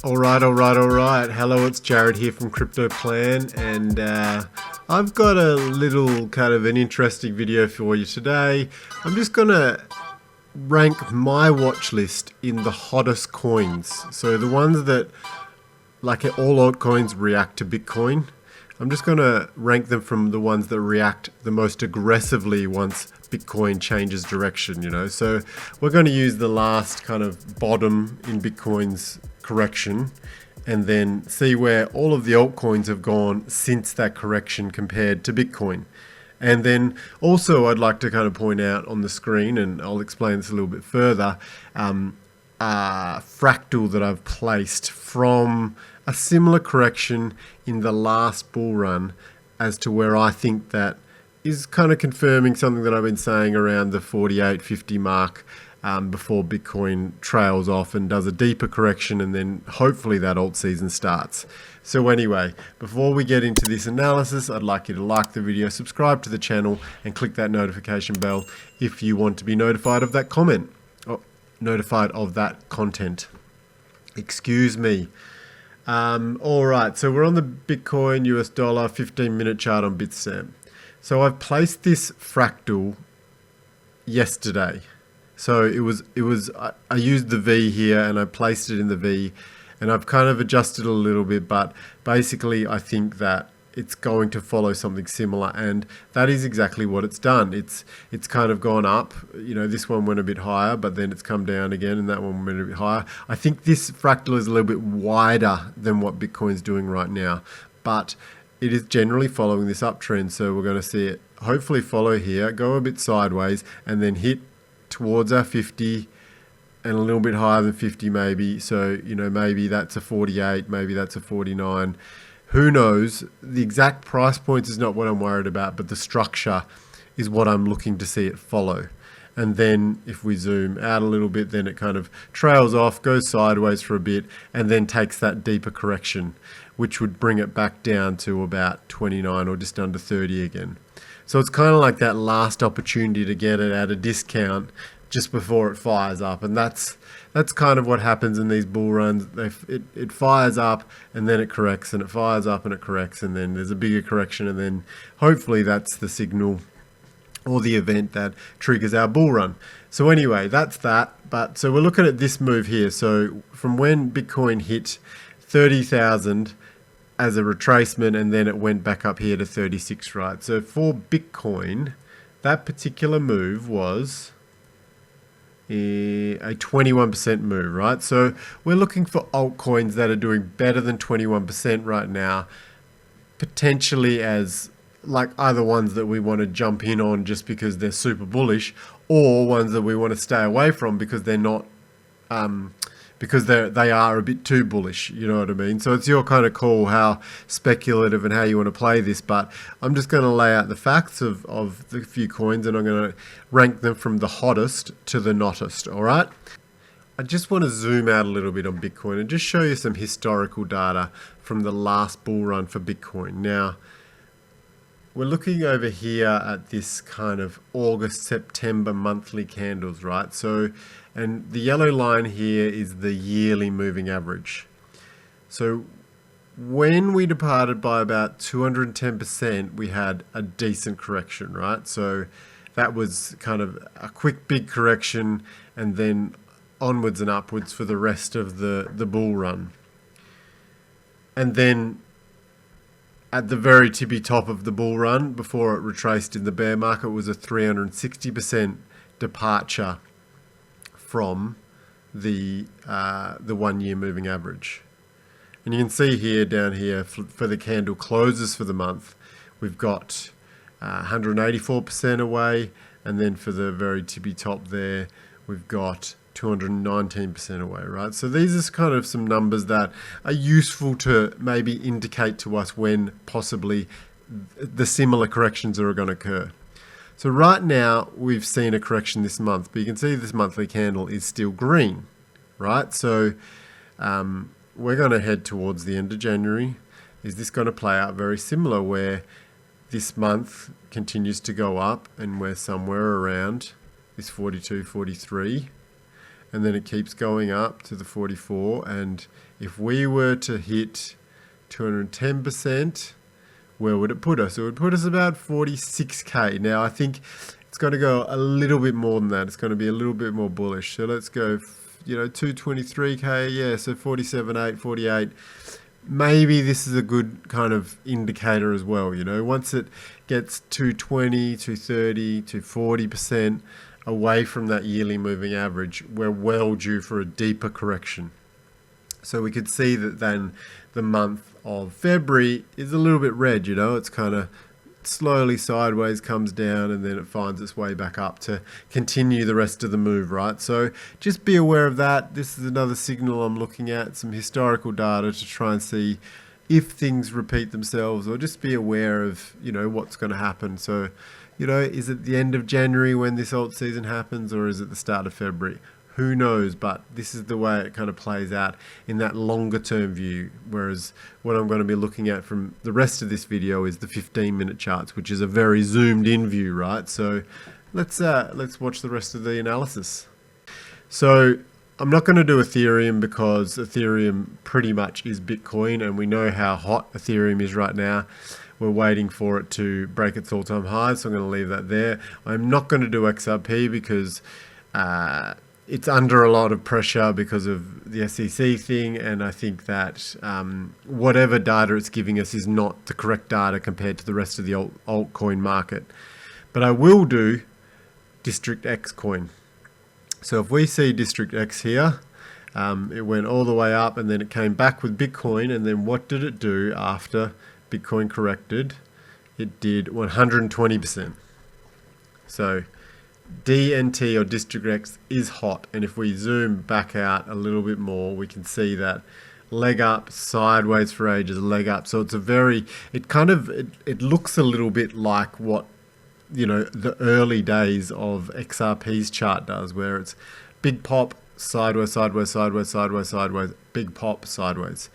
All right. Hello, it's Jared here from Crypto Plan, and I've got a little kind of an interesting video for you today. I'm just gonna rank my watch list in the hottest coins. So the ones that, like all altcoins, react to Bitcoin. I'm just gonna rank them from the ones that react the most aggressively once Bitcoin changes direction, So we're going to use the last kind of bottom in Bitcoin's correction and then see where all of the altcoins have gone since that correction compared to Bitcoin. And then also I'd like to kind of point out on the screen, and I'll explain this a little bit further, a fractal that I've placed from a similar correction in the last bull run as to where I think that is kind of confirming something that I've been saying around the 48.50 mark before Bitcoin trails off and does a deeper correction, and then hopefully that alt season starts. So anyway, before we get into this analysis, I'd like you to like the video, subscribe to the channel, and click that notification bell if you want to be notified of that comment, or notified of that content. Excuse me. All right, so we're on the Bitcoin US dollar 15-minute chart on Bitstamp. So I've placed this fractal yesterday. So I used the V here and I placed it in the V, and I've kind of adjusted a little bit, but basically I think that it's going to follow something similar, and that is exactly what it's done. It's kind of gone up. This one went a bit higher, but then it's come down again, and that one went a bit higher. I think this fractal is a little bit wider than what Bitcoin's doing right now, but it is generally following this uptrend. So we're going to see it hopefully follow here, go a bit sideways, and then hit towards our 50 and a little bit higher than 50 maybe. So, maybe that's a 48, maybe that's a 49. Who knows? The exact price points is not what I'm worried about, but the structure is what I'm looking to see it follow. And then if we zoom out a little bit, then it kind of trails off, goes sideways for a bit, and then takes that deeper correction, which would bring it back down to about 29 or just under 30 again. So it's kind of like that last opportunity to get it at a discount just before it fires up. And that's kind of what happens in these bull runs. It fires up and then it corrects, and it fires up and it corrects, and then there's a bigger correction, and then hopefully that's the signal or the event that triggers our bull run. So anyway, that's that. But so we're looking at this move here. So from when Bitcoin hit 30,000 as a retracement, and then it went back up here to 36, right? So for Bitcoin, that particular move was a 21% move, right? So we're looking for altcoins that are doing better than 21% right now, potentially as like either ones that we want to jump in on just because they're super bullish, or ones that we want to stay away from because they're not, because they are a bit too bullish, you know what I mean? So it's your kind of call how speculative and how you want to play this, but I'm just going to lay out the facts of the few coins, and I'm going to rank them from the hottest to the nottest, all right? I just want to zoom out a little bit on Bitcoin and just show you some historical data from the last bull run for Bitcoin. Now, we're looking over here at this kind of August, September monthly candles, right? So, and the yellow line here is the yearly moving average. So when we departed by about 210%, we had a decent correction, right? So that was kind of a quick, big correction, and then onwards and upwards for the rest of the bull run. And then at the very tippy top of the bull run, before it retraced in the bear market, was a 360% departure from the 1 year moving average. And you can see here, down here, for the candle closes for the month, we've got 184% away, and then for the very tippy top there, we've got 219% away, right? So these are kind of some numbers that are useful to maybe indicate to us when possibly the similar corrections are going to occur. So right now we've seen a correction this month, but you can see this monthly candle is still green, right? So we're going to head towards the end of January. Is this going to play out very similar, where this month continues to go up and we're somewhere around this 42, 43, and then it keeps going up to the 44. And if we were to hit 210%, where would it put us? It would put us about 46k. Now I think it's going to go a little bit more than that. It's going to be a little bit more bullish. So let's go, 223k. Yeah, so 47.8, 48. Maybe this is a good kind of indicator as well. Once it gets 220, 230, 240% away from that yearly moving average, we're well due for a deeper correction. So we could see that then the month of February is a little bit red, it's kind of slowly sideways, comes down, and then it finds its way back up to continue the rest of the move, right? So just be aware of that. This is another signal I'm looking at, some historical data to try and see if things repeat themselves, or just be aware of, what's going to happen. So, is it the end of January when this alt season happens, or is it the start of February? Who knows, but this is the way it kind of plays out in that longer term view. Whereas what I'm going to be looking at from the rest of this video is the 15-minute charts, which is a very zoomed in view, right? So let's watch the rest of the analysis. So I'm not going to do Ethereum because Ethereum pretty much is Bitcoin, and we know how hot Ethereum is right now. We're waiting for it to break its all-time high, so I'm going to leave that there. I'm not going to do XRP because it's under a lot of pressure because of the SEC thing, and I think that whatever data it's giving us is not the correct data compared to the rest of the altcoin market. But I will do District X coin. So if we see District X here, it went all the way up and then it came back with Bitcoin, and then what did it do after Bitcoin corrected? It did 120%. So DNT or District X is hot, and if we zoom back out a little bit more, we can see that leg up, sideways for ages, leg up. So it's it looks a little bit like what the early days of XRP's chart does, where it's big pop, sideways, sideways, sideways, sideways, sideways, big pop, sideways.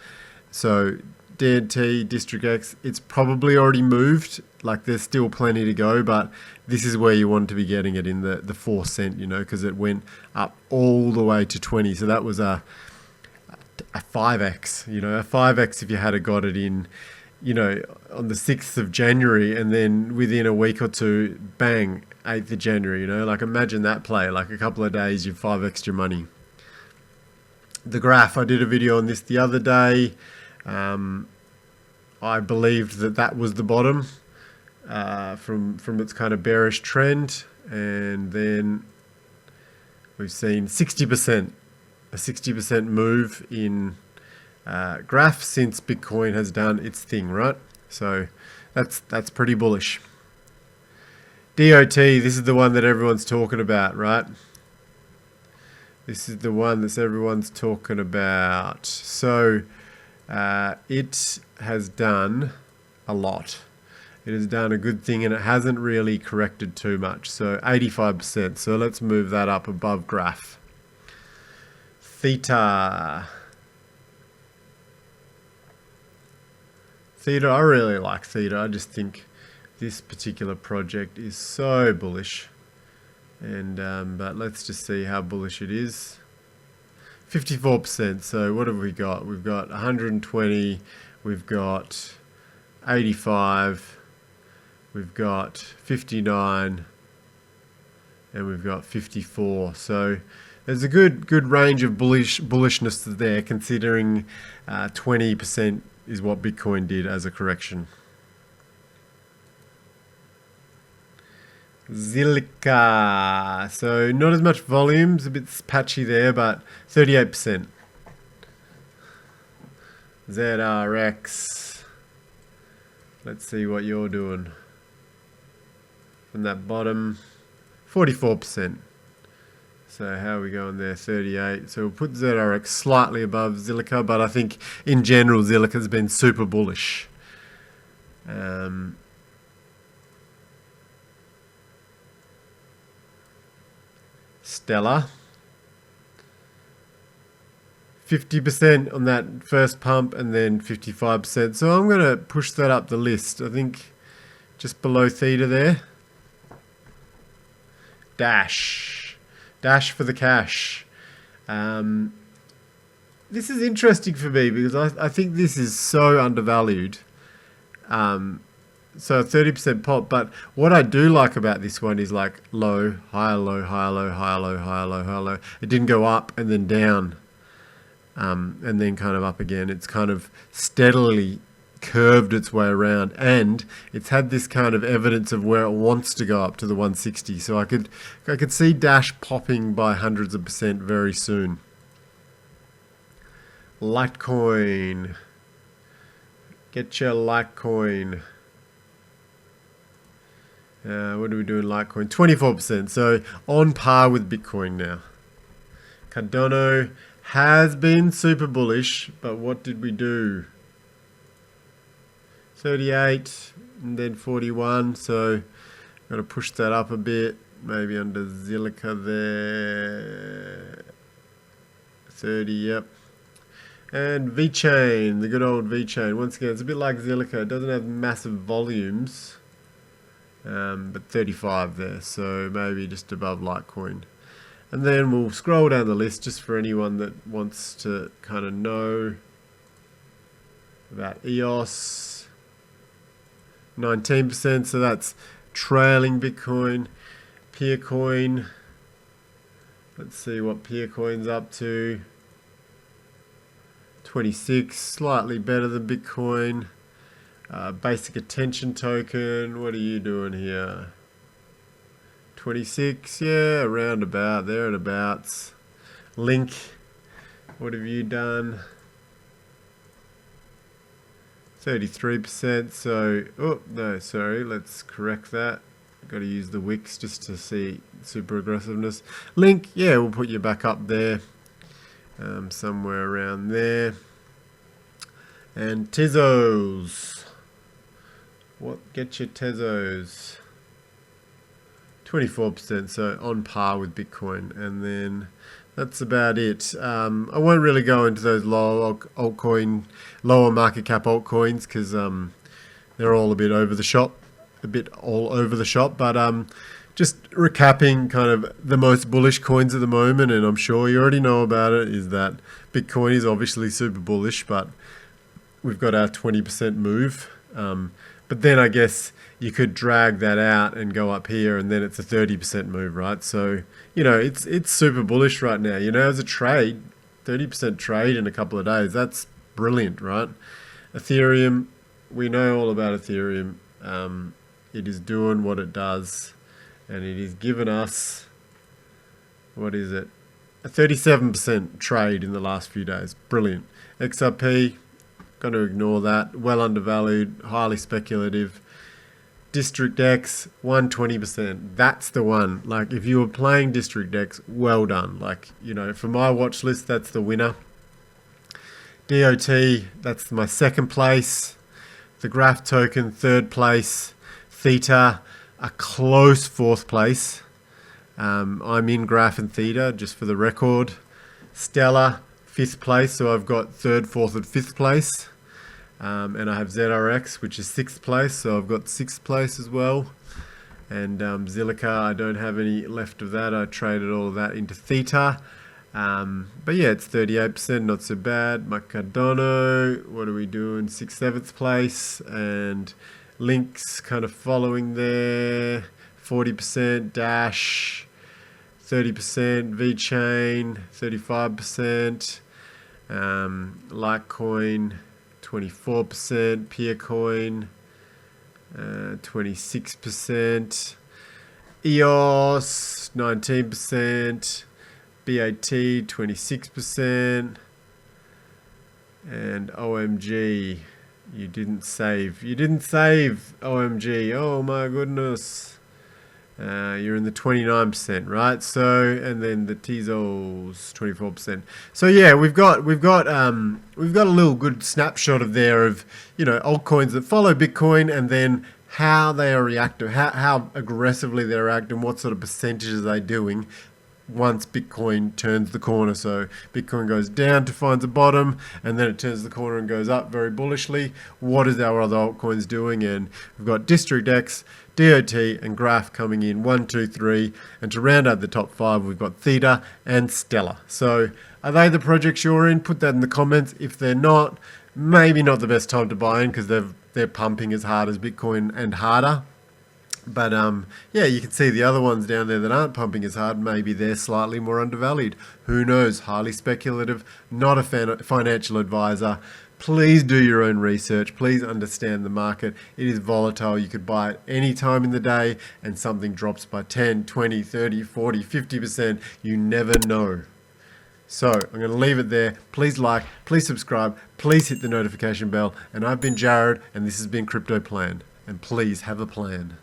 So DNT, District X, it's probably already moved. Like, there's still plenty to go, but this is where you want to be getting it in the 4 cent, because it went up all the way to 20. So that was a 5x, a 5x if you had got it in, on the 6th of January, and then within a week or two, bang, 8th of January, like imagine that play, like a couple of days, you've 5x'd your money. The graph, I did a video on this the other day. I believed that was the bottom from its kind of bearish trend, and then we've seen 60%, a 60% move in graph since Bitcoin has done its thing, right? So that's pretty bullish. DOT, this is the one that everyone's talking about, right? This is the one that everyone's talking about. So it has done a lot. It has done a good thing, and it hasn't really corrected too much. So 85%. So let's move that up above graph. Theta. Theta, I really like Theta. I just think this particular project is so bullish. And but let's just see how bullish it is. 54%. So what have we got? We've got 120. We've got 85. We've got 59. And we've got 54. So there's a good range of bullishness there, considering 20% is what Bitcoin did as a correction. Zilliqa, so not as much volume, it's a bit patchy there, but 38%. ZRX, let's see what you're doing. From that bottom, 44%. So how are we going there? 38. So we'll put ZRX slightly above Zilliqa, but I think in general Zilliqa's been super bullish. Stellar, 50% on that first pump, and then 55%. So I'm going to push that up the list. I think just below Theta there. Dash for the cash. This is interesting for me because I think this is so undervalued. So 30% pop, but what I do like about this one is like low, higher, low, higher, low, higher, low, higher, low, higher, low. It didn't go up and then down, and then kind of up again. It's kind of steadily curved its way around, and it's had this kind of evidence of where it wants to go up to the 160. So I could see Dash popping by hundreds of percent very soon. Litecoin. Get your Litecoin. What do we do in Litecoin? 24%, so on par with Bitcoin now. Cardano has been super bullish, but what did we do? 38 and then 41, so got to push that up a bit, maybe under Zilliqa there. 30, yep. And VeChain, the good old VeChain. Once again, it's a bit like Zilliqa. It doesn't have massive volumes. But 35 there, so maybe just above Litecoin. And then we'll scroll down the list just for anyone that wants to kind of know about EOS. 19%, so that's trailing Bitcoin. Peercoin. Let's see what Peercoin's up to. 26, slightly better than Bitcoin. Basic attention token, what are you doing here? 26, yeah, around about, there and abouts. Link, what have you done? 33%, so, oh, no, sorry, let's correct that. Got to use the wicks just to see super aggressiveness. Link, yeah, we'll put you back up there. Somewhere around there. And Tezos. What, get your Tezos? 24%, so on par with Bitcoin. And then that's about it. I won't really go into those lower market cap altcoins because they're all a bit over the shop, but just recapping kind of the most bullish coins at the moment, and I'm sure you already know about it, is that Bitcoin is obviously super bullish, but we've got our 20% move. But then I guess you could drag that out and go up here, and then it's a 30% move, right? So, you know, it's super bullish right now. You know, as a trade, 30% trade in a couple of days, that's brilliant, right? Ethereum, we know all about Ethereum. It is doing what it does, and it has given us, what is it? A 37% trade in the last few days. Brilliant. XRP, going to ignore that. Well undervalued, highly speculative. District X, 120%. That's the one. Like, if you were playing District X, well done. Like, you know, for my watch list, that's the winner. DOT, that's my second place. The Graph token, third place. Theta, a close fourth place. I'm in Graph and Theta, just for the record. Stellar, fifth place, so I've got third, fourth, and fifth place. And I have ZRX, which is sixth place, so I've got sixth place as well. And Zilliqa, I don't have any left of that. I traded all of that into Theta. But yeah, it's 38%, not so bad. My Cardano, what are we doing? 6th, 7th place. And Links kind of following there. 40%, Dash, 30%, VeChain, 35%, Litecoin, 24%, Peercoin, 26%, EOS, 19%, BAT, 26%, and OMG, you didn't save. You didn't save, OMG. Oh my goodness. You're in the 29%, right? So, and then the Tezos 24%. So yeah, we've got a little good snapshot of you know, altcoins that follow Bitcoin, and then how they are reacting, how aggressively they react, and what sort of percentages they're doing once Bitcoin turns the corner. So Bitcoin goes down to find a bottom, and then it turns the corner and goes up very bullishly. What is our other altcoins doing? And we've got District X, DOT and Graph coming in 1, 2, 3, and to round out the top 5 we've got Theta and Stellar. So are they the projects you're in? Put that in the comments. If they're not, maybe not the best time to buy in because they're pumping as hard as Bitcoin and harder. But yeah, you can see the other ones down there that aren't pumping as hard. Maybe they're slightly more undervalued. Who knows? Highly speculative, not a financial advisor. Please do your own research. Please understand the market. It is volatile. You could buy it any time in the day and something drops by 10, 20, 30, 40, 50%. You never know. So I'm going to leave it there. Please like, please subscribe, please hit the notification bell. And I've been Jared, and this has been Crypto Plan. And please have a plan.